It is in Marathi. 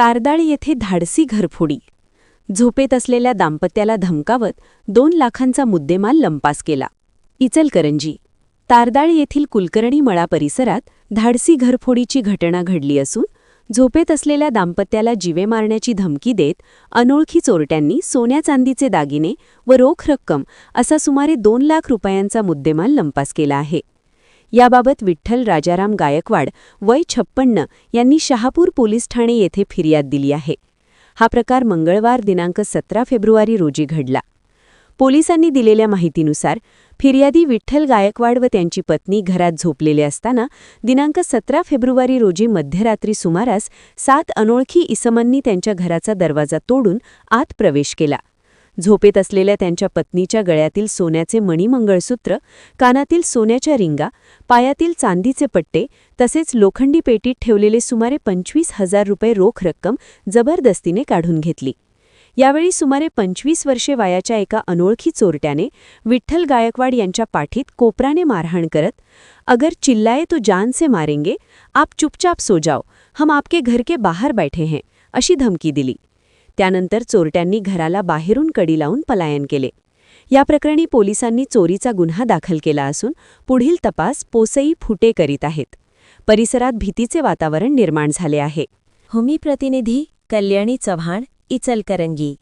तारदाळ येथे धाडसी घरफोडी. झोपेत असलेल्या दाम्पत्याला धमकावत 2 लाखांचा मुद्देमाल लंपास केला. इचलकरंजी. तारदाळ येथील कुलकर्णी मळा परिसरात धाडसी घरफोडीची घटना घडली असून झोपेत असलेल्या दाम्पत्याला जीवे मारण्याची धमकी देत अनोळखी चोरट्यांनी सोन्या चांदीचे दागिने व रोख रक्कम असा सुमारे 2 लाख रुपयांचा मुद्देमाल लंपास केला आहे. याबाबत विठ्ठल राजाराम गायकवाड वय 56 यांनी शहापूर पोलीस ठाणे येथे फिर्याद दिली आहे. हा प्रकार मंगळवार दिनांक 17 फेब्रुवारी रोजी घडला. पोलिसांनी दिलेल्या माहितीनुसार फिर्यादी विठ्ठल गायकवाड व त्यांची पत्नी घरात झोपलेले असताना दिनांक 17 फेब्रुवारी रोजी मध्यरात्री सुमारास 7 अनोळखी इसमांनी त्यांच्या घराचा दरवाजा तोडून आत प्रवेश केला. झोपेत असलेल्या त्यांच्या पत्नीच्या गळ्यातील सोन्याचे मणिमंगळसूत्र, कानातील सोन्याच्या रिंगा, पायातील चांदीचे पट्टे तसेच लोखंडी पेटीत ठेवलेले सुमारे 25,000 रुपये रोख रक्कम जबरदस्तीने काढून घेतली. यावेळी सुमारे 25 वर्षे वयाच्या एका अनोळखी चोरट्याने विठ्ठल गायकवाड यांच्या पाठीत कोपराने मारहाण करत, अगर चिल्लाए तो जान से मारेंगे, आप चुपचाप सो जाओ, हम आपके घर के बाहर बैठे हैं, अशी धमकी दिली. त्यानंतर चोरट्यांनी घराला बाहेरून कडी लावून पलायन केले. या प्रकरणी पोलिसांनी चोरीचा गुन्हा दाखल केला असून पुढील तपास पोसई फुटे करीत आहेत. परिसरात भीतीचे वातावरण निर्माण झाले आहे. भूमी प्रतिनिधी कल्याणी चव्हाण, इचलकरंजी.